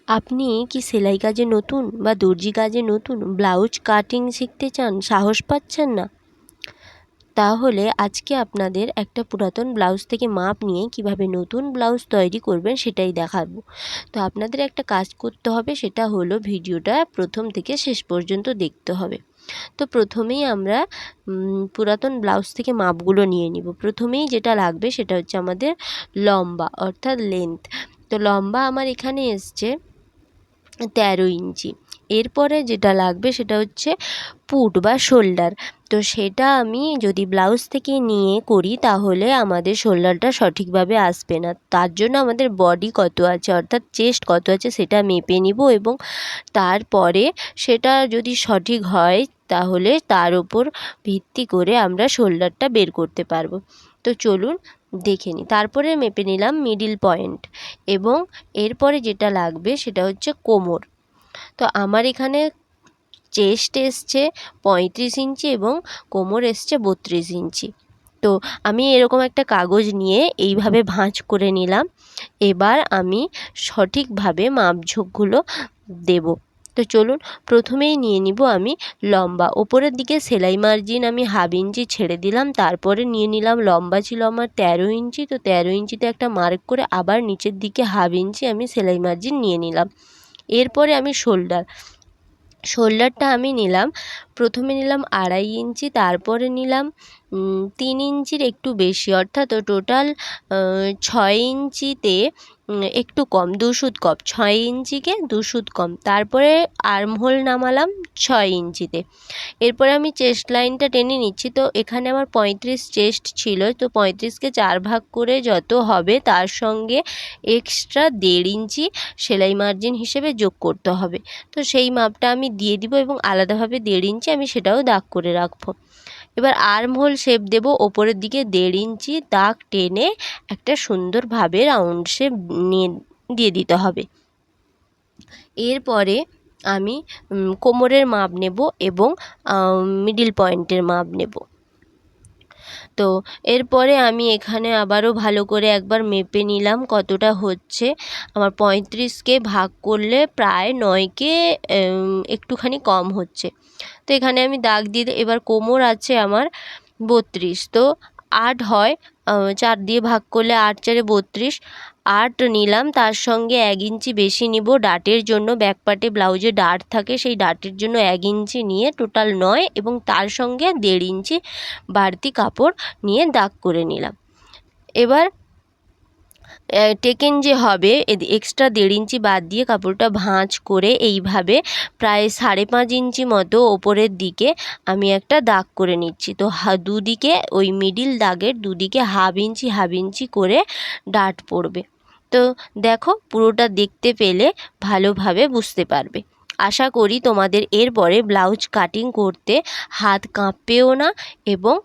আপনি কি সেলাই কাজে নতুন বা দর্জি কাজে নতুন, ব্লাউজ কাটিং শিখতে চান, সাহস পাচ্ছেন না? তাহলে আজকে আপনাদের একটা পুরাতন ব্লাউজ থেকে মাপ নিয়ে কিভাবে নতুন ব্লাউজ তৈরি করবেন সেটাই দেখাবো। তো আপনাদের একটা কাজ করতে হবে, সেটা হলো ভিডিওটা প্রথম থেকে শেষ পর্যন্ত দেখতে হবে। তো প্রথমেই আমরা পুরাতন ব্লাউজ থেকে মাপগুলো নিয়ে নিব। প্রথমেই যেটা লাগবে সেটা হচ্ছে আমাদের লম্বা, অর্থাৎ লেন্থ। তো লম্বা আমার এখানে এসছে 13 ইঞ্চি। এরপরে যেটা লাগবে সেটা হচ্ছে পুট বা শোল্ডার। তো সেটা আমি যদি ব্লাউজ থেকে নিয়ে করি তাহলে আমাদের শোল্ডারটা সঠিকভাবে আসবে না। তার জন্য আমাদের বডি কত আছে, অর্থাৎ চেস্ট কত আছে, সেটা মেপে নিব এবং তারপরে সেটা যদি সঠিক হয় তাহলে তার উপর ভিত্তি করে আমরা শোল্ডারটা বের করতে পারবো। তো চলুন দেখে নিই। তারপরে মেপে নিলাম মিডিল পয়েন্ট এবং এরপরে যেটা লাগবে সেটা হচ্ছে কোমর। তো আমার এখানে চেস্ট এসছে 35 ইঞ্চি এবং কোমর এসছে 32 ইঞ্চি। তো আমি এরকম একটা কাগজ নিয়ে এইভাবে ভাঁজ করে নিলাম। এবার আমি সঠিকভাবে মাপঝোঁকগুলো দেব। তো চলুন প্রথমেই নিয়ে নিব আমি লম্বা। ওপরের দিকে সেলাই মার্জিন আমি হাফ ইঞ্চি ছেড়ে দিলাম, তারপরে নিয়ে নিলাম লম্বা ছিল আমার 13 ইঞ্চি। তো 13 ইঞ্চিতে একটা মার্ক করে আবার নিচের দিকে হাফ ইঞ্চি আমি সেলাই মার্জিন নিয়ে নিলাম। এরপরে আমি শোল্ডারটা আমি নিলাম, প্রথমে নিলাম 2.5 ইঞ্চি, তারপরে নিলাম 3 ইঞ্চির একটু বেশি, অর্থাৎ টোটাল 6 ইঞ্চিতে একটু কম, 2 সুত কম, 6 ইঞ্চিকে 2 সুত কম। তারপরে আর্মহোল নামালাম 6 ইঞ্চিতে। এরপরে আমি চেস্ট লাইনটা টেনে নিচ্ছি। তো এখানে আমার 35 চেস্ট ছিল, তো 35কে 4 ভাগ করে যত হবে তার সঙ্গে এক্সট্রা 1.5 ইঞ্চি সেলাই মার্জিন হিসেবে যোগ করতে হবে। তো সেই মাপটা আমি দিয়ে দিব এবং আলাদাভাবে 1.5 ইঞ্চি আমি সেটাও দাগ করে রাখবো। এবার আর্মহোল শেপ দেব, ওপরের দিকে 1.5 ইঞ্চি দাগ টেনে একটা সুন্দরভাবে রাউন্ড শেপ দিয়ে দিতে হবে। এরপরে আমি কোমরের মাপ নেব এবং মিডিল পয়েন্টের মাপ নেব। তো এরপরে আমি এখানে আবারও ভালো করে একবার মেপে নিলাম কতটা হচ্ছে। আমার 35কে ভাগ করলে প্রায় 9কে একটুখানি কম হচ্ছে। তো এখানে আমি দাগ দিয়ে এবার কোমর আছে আমার 32, তো 8 হয়, 4 দিয়ে ভাগ করলে 8 4 32, 8 নিলাম, তার সঙ্গে 1 ইঞ্চি বেশি নিব ডাটের জন্য। ব্যাকপার্টে ব্লাউজে ডাট থাকে, সেই ডাটের জন্য 1 ইঞ্চি নিয়ে টোটাল 9 এবং তার সঙ্গে 1.5 ইঞ্চি বাড়তি কাপড় নিয়ে দাগ করে নিলাম। এবার টেকেন যে হবে এক্সট্রা 1.5 ইঞ্চি বাদ দিয়ে কাপড়টা ভাঁজ করে এইভাবে প্রায় 5.5 ইঞ্চি মতো ওপরের দিকে আমি একটা দাগ করে নিচ্ছি। তো দুদিকে ওই মিডিল দাগের দুদিকে হাফ ইঞ্চি করে ডাট পড়বে। তো দেখো পুরোটা দেখতে পেলে ভালোভাবে বুঝতে পারবে। আশা করি তোমাদের এরপরে ব্লাউজ কাটিং করতে হাত কাঁপবেও না এবং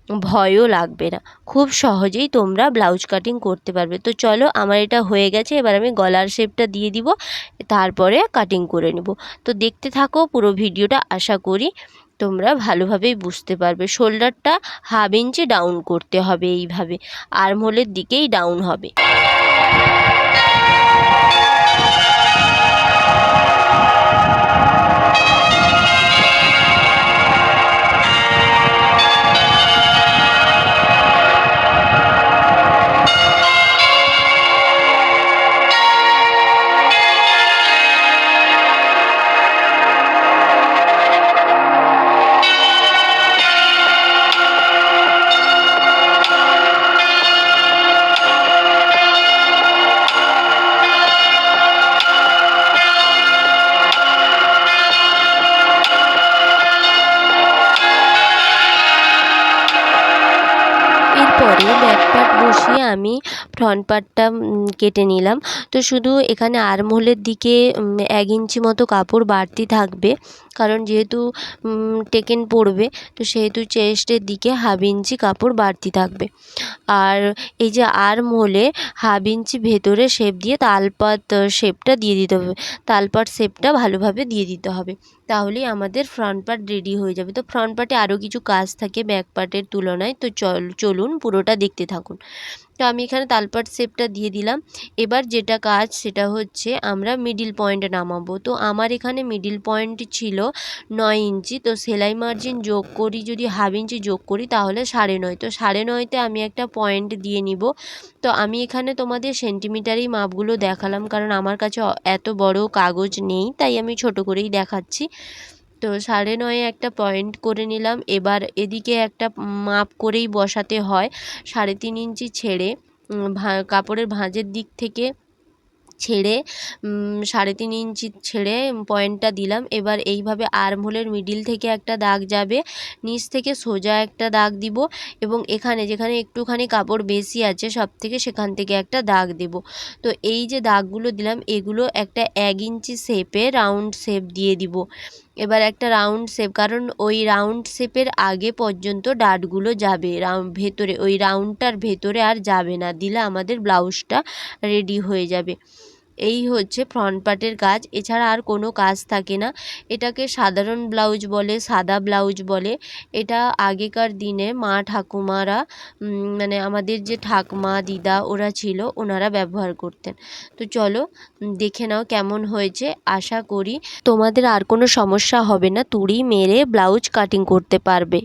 ভয়ও লাগবে না, খুব সহজেই তোমরা ব্লাউজ কাটিং করতে পারবে। তো চলো আমার এটা হয়ে গেছে, এবার আমি গলার শেপটা দিয়ে দিব, তারপরে কাটিং করে নেব। তো দেখতে থাকো পুরো ভিডিওটা, আশা করি তোমরা ভালোভাবেই বুঝতে পারবে। শোল্ডারটা হাফ ইঞ্চি ডাউন করতে হবে, এইভাবে আর্মহোলের দিকেই ডাউন হবে। এরপরে ব্যাক পার্ট বসিয়ে আমি ফ্রন্ট পার্টটা কেটে নিলাম। তো শুধু এখানে আর্মহোলের দিকে 1 ইঞ্চি মতো কাপড় বাড়তি থাকবে, কারণ যেহেতু টেকেন পড়বে, তো সেহেতু চেস্টের দিকে হাফ ইঞ্চি কাপড় বাড়তি থাকবে। আর এই যে আর্মহোলে হাফ ইঞ্চি ভেতরে শেপ দিয়ে তালপাত শেপটা দিয়ে দিতে হবে, তালপাত শেপটা ভালোভাবে দিয়ে দিতে হবে, তাহলেই আমাদের ফ্রন্ট পার্ট রেডি হয়ে যাবে। তো ফ্রন্ট পার্টে আরও কিছু কাজ থাকে ব্যাক পার্টের তুলনায়, তো চলুন পুরোটা দেখতে থাকুন। তো আমি এখানে তালপাট শেপটা দিয়ে দিলাম। এবার যেটা কাজ সেটা হচ্ছে আমরা মিডিল পয়েন্টে নামাবো। তো আমার এখানে মিডিল পয়েন্ট ছিল 9 ইঞ্চি। তো সেলাই মার্জিন যোগ করি, যদি হাফ ইঞ্চি যোগ করি তাহলে 9.5। তো 9.5তে আমি একটা পয়েন্ট দিয়ে নিব। তো আমি এখানে তোমাদের সেন্টিমিটারেই মাপগুলো দেখালাম, কারণ আমার কাছে এত বড় কাগজ নেই, তাই আমি ছোট করেই দেখাচ্ছি। তো 9.5 একটা পয়েন্ট করে নিলাম। এবার এদিকে একটা মাপ করেই বসাতে হয়। 3.5 ইঞ্চি ছেড়ে কাপড়ের ভাঁজের দিক থেকে ছেড়ে 3.5 ইঞ্চি ছেড়ে পয়েন্টটা দিলাম। এবার এইভাবে আর্মহোলের মিডিল থেকে একটা দাগ যাবে, নিচ থেকে সোজা একটা দাগ দিব, এবং এখানে যেখানে একটুখানি কাপড় বেশি আছে সব থেকে, সেখান থেকে একটা দাগ দেব। তো এই যে দাগগুলো দিলাম এগুলো একটা 1 ইঞ্চি শেপে রাউন্ড শেপ দিয়ে দিব। এবার একটা রাউন্ড শেপ, কারণ ওই রাউন্ড শেপের আগে পর্যন্ত ডাটগুলো যাবে, ভেতরে ওই রাউন্ডটার ভেতরে আর যাবে না, দিলে আমাদের ব্লাউজটা রেডি হয়ে যাবে। এই হচ্ছে ফ্রন্ট পার্টের কাজ, এছাড়া আর কোনো কাজ থাকে না। এটাকে সাধারণ ব্লাউজ বলে, সাদা ব্লাউজ বলে। এটা আগেকার দিনে মা ঠাকুমারা মানে আমাদের যে ঠাকমা দিদা ওরা ছিল, ওনারা ব্যবহার করতেন। তো চলো দেখে নাও কেমন হয়েছে। আশা করি তোমাদের আর কোনো সমস্যা হবে না, তুড়ি মেরে ব্লাউজ কাটিং করতে পারবে।